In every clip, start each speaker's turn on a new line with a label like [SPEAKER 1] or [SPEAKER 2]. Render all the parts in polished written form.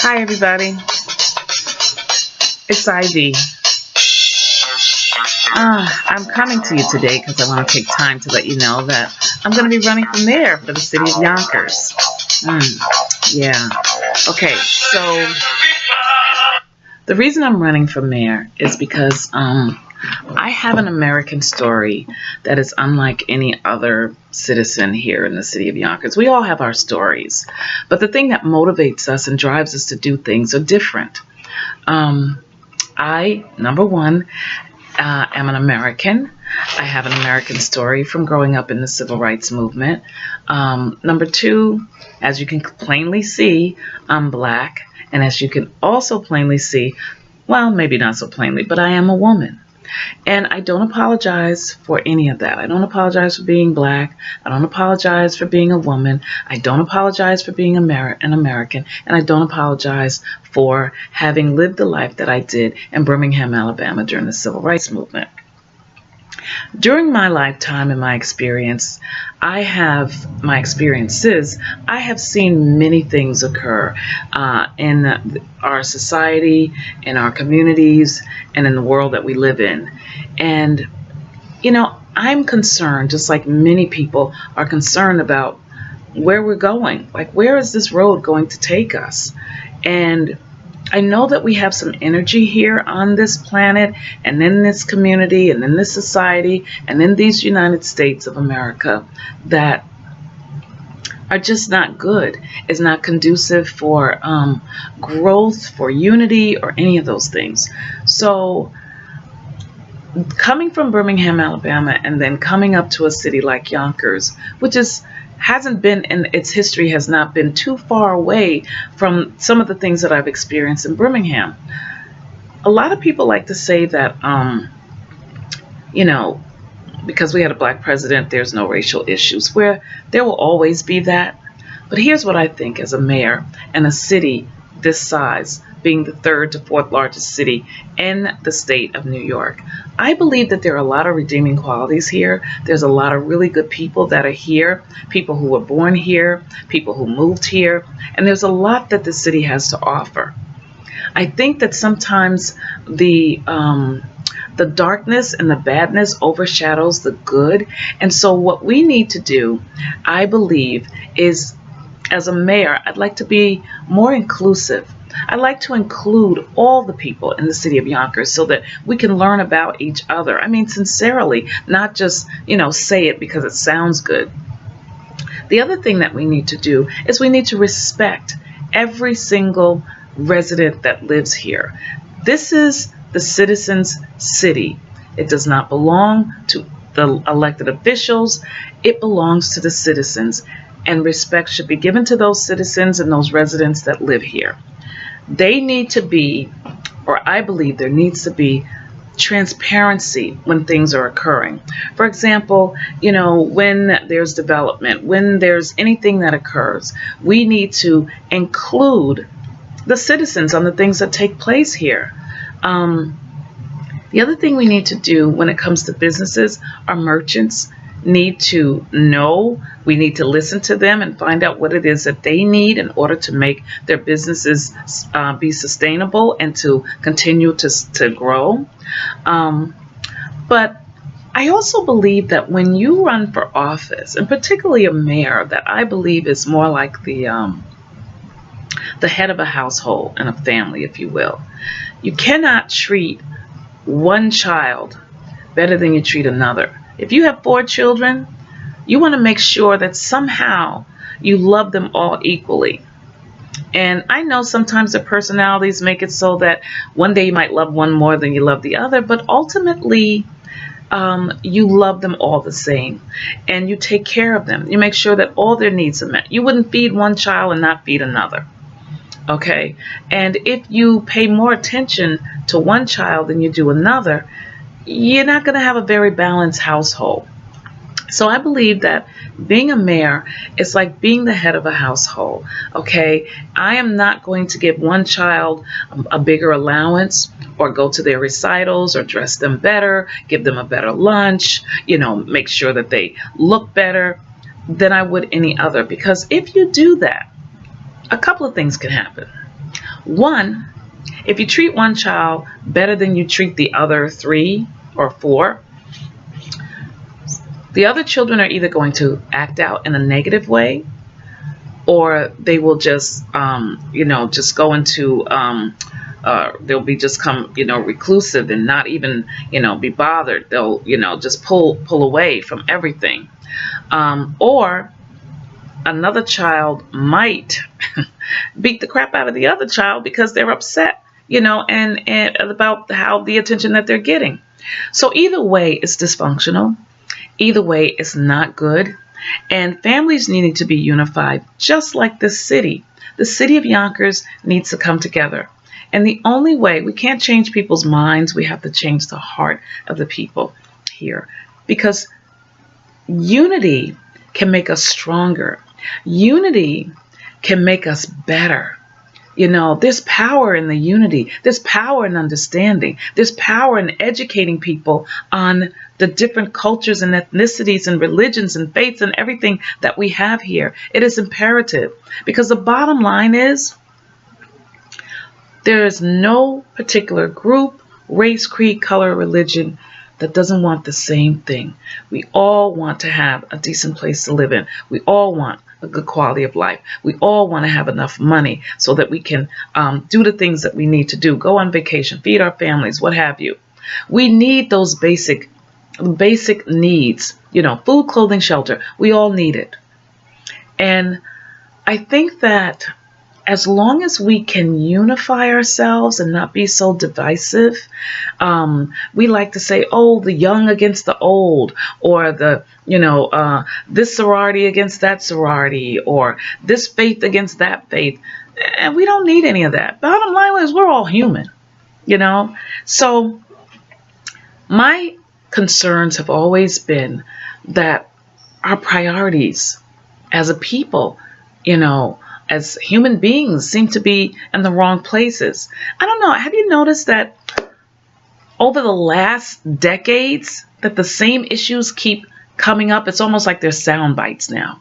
[SPEAKER 1] Hi everybody, it's Ivy. I'm coming to you today because I want to take time to let you know that I'm going to be running for mayor for the city of Yonkers. Yeah. Okay, so the reason I'm running for mayor is because I have an American story that is unlike any other citizen here in the city of Yonkers. We all have our stories, but the thing that motivates us and drives us to do things are different. Number one, am an American. I have an American story from growing up in the civil rights movement. Number two, as you can plainly see, I'm black. And as you can also plainly see, well, maybe not so plainly, but I am a woman. And I don't apologize for any of that. I don't apologize for being black. I don't apologize for being a woman. I don't apologize for being an American. And I don't apologize for having lived the life that I did in Birmingham, Alabama during the civil rights movement. During my lifetime and my experiences, I have seen many things occur in our society, in our communities, and in the world that we live in. And, I'm concerned, just like many people are concerned about where we're going. Like, where is this road going to take us? And I know that we have some energy here on this planet and in this community and in this society and in these United States of America that are just not good. It's not conducive for growth, for unity, or any of those things. So coming from Birmingham, Alabama, and then coming up to a city like Yonkers, which hasn't been in its history, has not been too far away from some of the things that I've experienced in Birmingham. A lot of people like to say that, because we had a black president, there's no racial issues, where there will always be that. But here's what I think as a mayor and a city this size, being the third to fourth largest city in the state of New York. I believe that there are a lot of redeeming qualities here. There's a lot of really good people that are here, people who were born here, people who moved here, and there's a lot that the city has to offer. I think that sometimes the darkness and the badness overshadows the good. And so what we need to do, I believe, is as a mayor, I'd like to be more inclusive. I'd like to include all the people in the city of Yonkers so that we can learn about each other. I mean, sincerely, not just, say it because it sounds good. The other thing that we need to do is we need to respect every single resident that lives here. This is the citizens' city. It does not belong to the elected officials. It belongs to the citizens. And respect should be given to those citizens and those residents that live here. They need to be, or I believe there needs to be, transparency when things are occurring. For example, when there's development, when there's anything that occurs, we need to include the citizens on the things that take place here. The other thing we need to do when it comes to businesses, our merchants need to know, we need to listen to them and find out what it is that they need in order to make their businesses be sustainable and to continue to grow. But I also believe that when you run for office, and particularly a mayor, that I believe is more like the head of a household and a family, if you will, you cannot treat one child better than you treat another. If you have 4 children, you want to make sure that somehow you love them all equally. And I know sometimes their personalities make it so that one day you might love one more than you love the other, but ultimately you love them all the same and you take care of them. You make sure that all their needs are met. You wouldn't feed one child and not feed another. Okay? And if you pay more attention to one child than you do another, you're not going to have a very balanced household. So I believe that being a mayor is like being the head of a household. Okay, I am not going to give one child a bigger allowance or go to their recitals or dress them better, give them a better lunch, make sure that they look better than I would any other. Because if you do that, a couple of things can happen. One, if you treat one child better than you treat the other three or four, the other children are either going to act out in a negative way, or they will just, just go into, they'll be just come, reclusive and not even, be bothered. They'll, just pull away from everything. Or another child might beat the crap out of the other child because they're upset, and about how the attention that they're getting. So either way, it's dysfunctional. Either way, it's not good. And families needing to be unified, just like this city. The city of Yonkers needs to come together. And the only way, we can't change people's minds, we have to change the heart of the people here. Because unity can make us stronger. Unity can make us better. There's power in the unity. There's power in understanding. There's power in educating people on the different cultures and ethnicities and religions and faiths and everything that we have here. It is imperative, because the bottom line is there is no particular group, race, creed, color, religion that doesn't want the same thing. We all want to have a decent place to live in. We all want a good quality of life. We all want to have enough money so that we can do the things that we need to do, go on vacation, feed our families, what have you. We need those basic needs, food, clothing, shelter. We all need it. And I think that as long as we can unify ourselves and not be so divisive, we like to say, oh, the young against the old, or this sorority against that sorority, or this faith against that faith. And we don't need any of that. Bottom line is we're all human, So my concerns have always been that our priorities as a people, as human beings, seem to be in the wrong places. I don't know. Have you noticed that over the last decades that the same issues keep coming up? It's almost like they're sound bites now.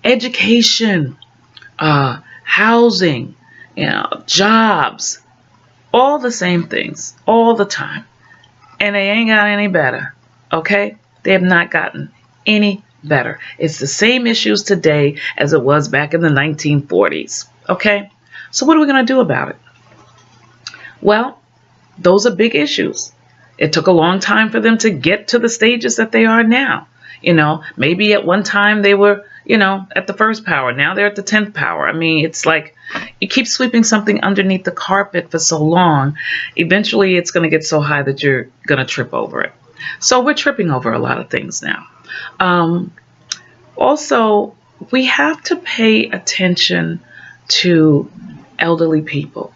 [SPEAKER 1] Education, housing, jobs, all the same things all the time. And they ain't got any better. Okay? They have not gotten any better. It's the same issues today as it was back in the 1940s. Okay? So what are we going to do about it? Well, those are big issues. It took a long time for them to get to the stages that they are now. Maybe at one time they were, at the first power. Now they're at the 10th power. I mean, it's like you keep sweeping something underneath the carpet for so long. Eventually it's going to get so high that you're going to trip over it. So we're tripping over a lot of things now. Also, we have to pay attention to elderly people.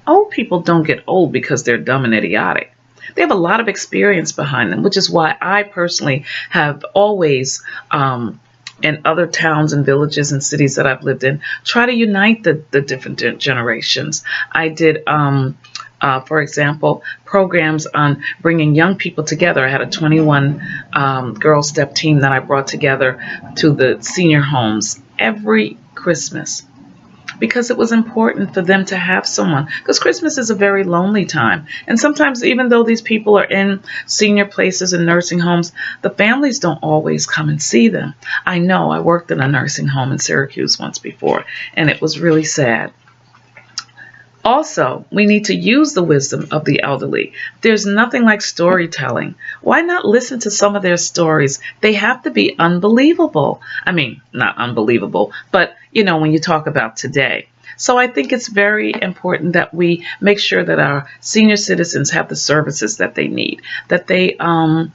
[SPEAKER 1] Old people don't get old because they're dumb and idiotic. They have a lot of experience behind them, which is why I personally have always, in other towns and villages and cities that I've lived in, try to unite the different generations. I did, for example, programs on bringing young people together. I had a 21 girl step team that I brought together to the senior homes every Christmas, because it was important for them to have someone, because Christmas is a very lonely time. And sometimes, even though these people are in senior places and nursing homes, the families don't always come and see them. I know, I worked in a nursing home in Syracuse once before, and it was really sad. Also, we need to use the wisdom of the elderly. There's nothing like storytelling. Why not listen to some of their stories? They have to be unbelievable. I mean, not unbelievable, but when you talk about today. So I think it's very important that we make sure that our senior citizens have the services that they need, that they, that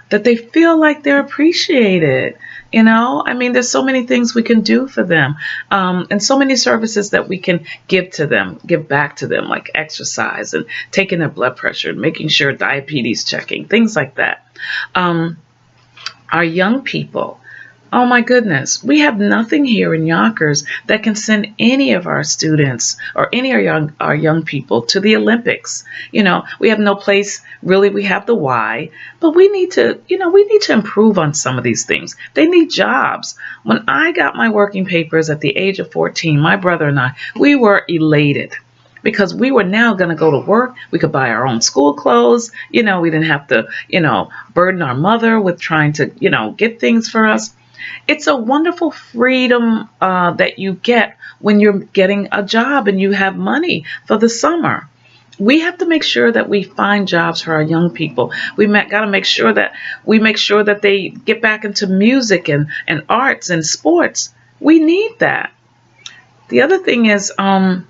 [SPEAKER 1] they feel like they're appreciated. I mean, there's so many things we can do for them, and so many services that we can give to them, give back to them, like exercise and taking their blood pressure and making sure diabetes checking, things like that. Our young people, Oh my goodness, we have nothing here in Yonkers that can send any of our students or any of our young people to the Olympics. We have no place really. We have the why, but we need to, we need to improve on some of these things. They need jobs. When I got my working papers at the age of 14, my brother and I, we were elated because we were now going to go to work. We could buy our own school clothes. We didn't have to, burden our mother with trying to, get things for us. It's a wonderful freedom that you get when you're getting a job and you have money for the summer. We have to make sure that we find jobs for our young people. We got to make sure that they get back into music and arts and sports. We need that. The other thing is the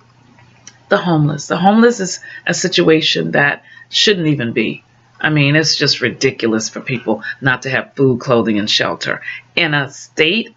[SPEAKER 1] homeless. The homeless is a situation that shouldn't even be. I mean, it's just ridiculous for people not to have food, clothing, and shelter in a state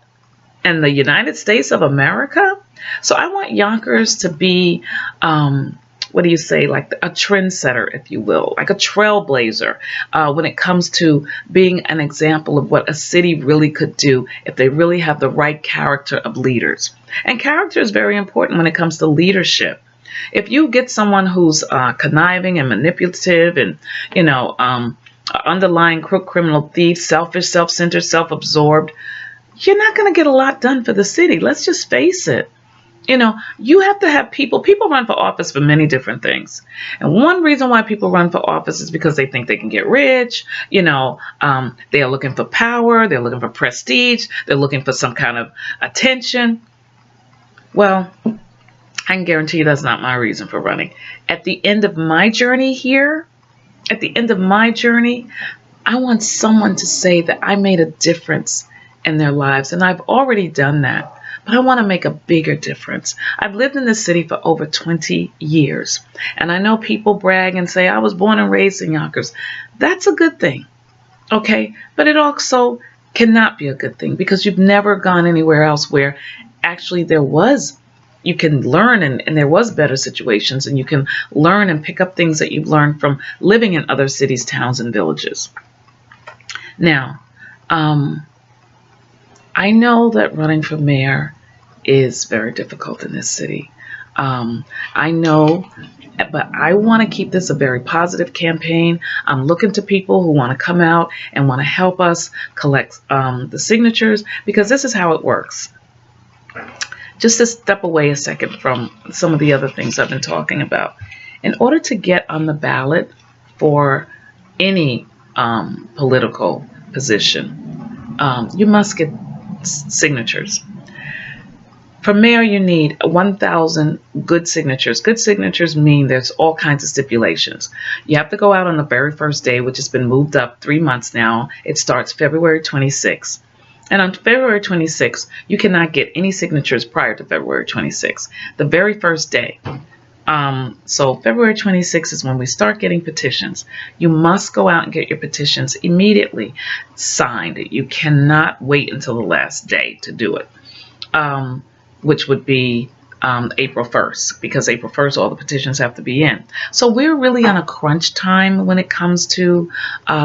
[SPEAKER 1] in the United States of America. So I want Yonkers to be, what do you say, like a trendsetter, if you will, like a trailblazer when it comes to being an example of what a city really could do if they really have the right character of leaders. And character is very important when it comes to leadership. If you get someone who's conniving and manipulative and, underlying crook, criminal, thief, selfish, self-centered, self-absorbed, you're not going to get a lot done for the city. Let's just face it. You have to have people run for office for many different things. And one reason why people run for office is because they think they can get rich. They are looking for power. They're looking for prestige. They're looking for some kind of attention. Well, I can guarantee you that's not my reason for running. At the end of my journey here, I want someone to say that I made a difference in their lives. And I've already done that, but I want to make a bigger difference. I've lived in this city for over 20 years. And I know people brag and say, I was born and raised in Yonkers. That's a good thing. Okay. But it also cannot be a good thing because you've never gone anywhere else where actually you can learn and there was better situations, and you can learn and pick up things that you've learned from living in other cities, towns, and villages. Now, I know that running for mayor is very difficult in this city. I know, but I want to keep this a very positive campaign. I'm looking to people who want to come out and want to help us collect the signatures, because this is how it works. Just to step away a second from some of the other things I've been talking about. In order to get on the ballot for any political position, you must get signatures. For mayor, you need 1,000 good signatures. Good signatures mean there's all kinds of stipulations. You have to go out on the very first day, which has been moved up 3 months now. It starts February 26th. And on February 26th, you cannot get any signatures prior to February 26th, the very first day. So February 26th is when we start getting petitions. You must go out and get your petitions immediately signed. You cannot wait until the last day to do it, which would be April 1st, because April 1st, all the petitions have to be in. So we're really on a crunch time when it comes to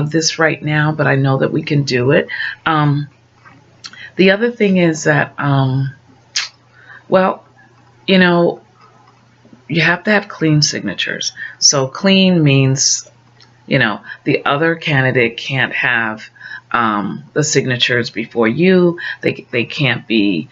[SPEAKER 1] this right now, but I know that we can do it. The other thing is that, you have to have clean signatures. So clean means, the other candidate can't have the signatures before you. They can't be,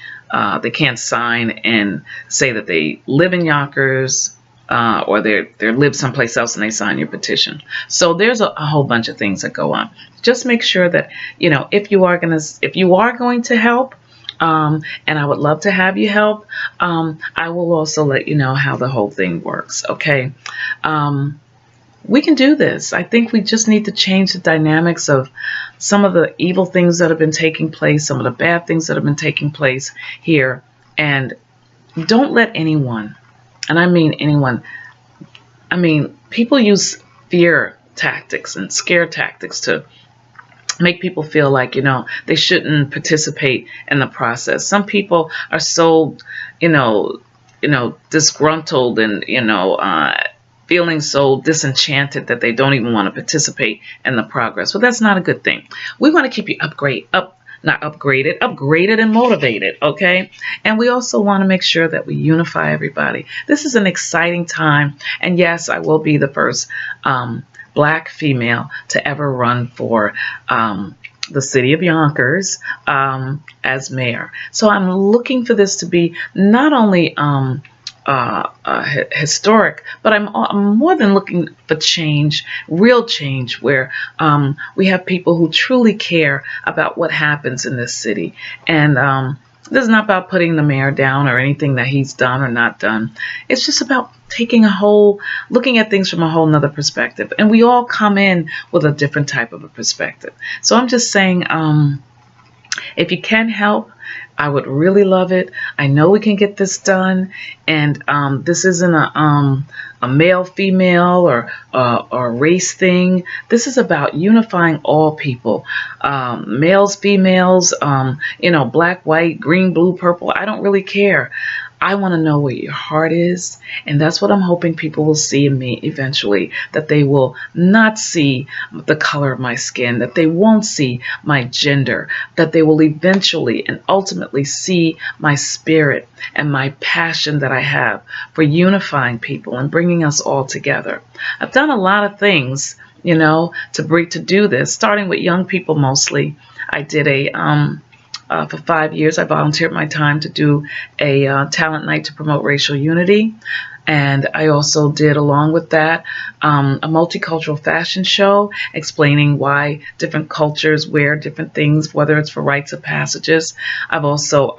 [SPEAKER 1] they can't sign and say that they live in Yonkers, or they live someplace else and they sign your petition. So there's a whole bunch of things that go on. Just make sure that, if you are going to help, and I would love to have you help, I will also let you know how the whole thing works. Okay. We can do this. I think we just need to change the dynamics of some of the evil things that have been taking place, some of the bad things that have been taking place here. And don't let anyone, and I mean anyone, people use fear tactics and scare tactics to make people feel like, they shouldn't participate in the process. Some people are so, disgruntled and, feeling so disenchanted that they don't even want to participate in the progress. Well, that's not a good thing. We want to keep you not upgraded, upgraded and motivated, okay? And we also want to make sure that we unify everybody. This is an exciting time, and yes, I will be the first Black female to ever run for the city of Yonkers as mayor. So I'm looking for this to be not only historic, but I'm more than looking for change, real change, where we have people who truly care about what happens in this city. And this is not about putting the mayor down or anything that he's done or not done. It's just about looking at things from a whole nother perspective. And we all come in with a different type of a perspective. So I'm just saying, if you can help, I would really love it. I know we can get this done, and this isn't a male-female or race thing. This is about unifying all people, males, females, black, white, green, blue, purple. I don't really care. I want to know where your heart is, and that's what I'm hoping people will see in me eventually, that they will not see the color of my skin, that they won't see my gender, that they will eventually and ultimately see my spirit and my passion that I have for unifying people and bringing us all together. I've done a lot of things, to do this, starting with young people mostly. I did for 5 years, I volunteered my time to do a talent night to promote racial unity. And I also did, along with that, a multicultural fashion show explaining why different cultures wear different things, whether it's for rites of passages. I've also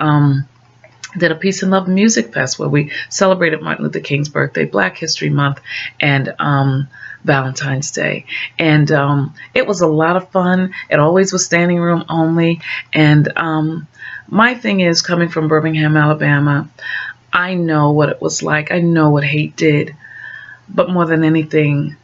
[SPEAKER 1] did a Peace and Love Music Fest where we celebrated Martin Luther King's birthday, Black History Month, and Valentine's Day. And it was a lot of fun. It always was standing room only. And my thing is, coming from Birmingham, Alabama, I know what it was like. I know what hate did. But more than anything,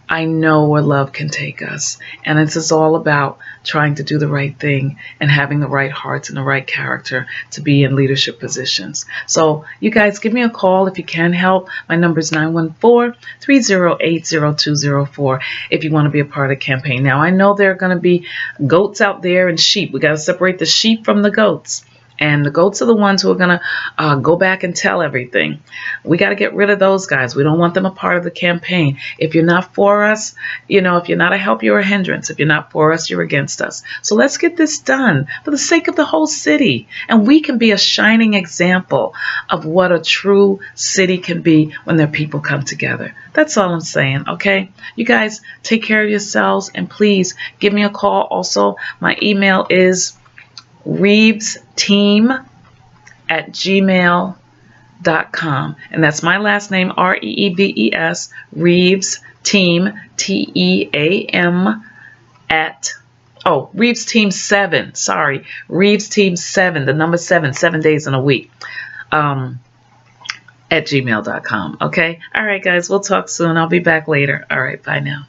[SPEAKER 1] I know where love can take us. And it's just all about trying to do the right thing and having the right hearts and the right character to be in leadership positions. So you guys, give me a call if you can help. My number is 914-308-0204 if you want to be a part of the campaign. Now, I know there are going to be goats out there and sheep. We got to separate the sheep from the goats. And the goats are the ones who are going to go back and tell everything. We got to get rid of those guys. We don't want them a part of the campaign. If you're not for us, if you're not a help, you're a hindrance. If you're not for us, you're against us. So let's get this done for the sake of the whole city. And we can be a shining example of what a true city can be when their people come together. That's all I'm saying, okay? You guys take care of yourselves, and please give me a call. Also, my email is reevesteam@gmail.com, and that's my last name, Reeves, Reeves Team, TEAM Reeves Team 7, sorry, Reeves Team 7, the number 7 days in a week, at gmail.com. Okay, all right guys, we'll talk soon. I'll be back later. All right, bye now.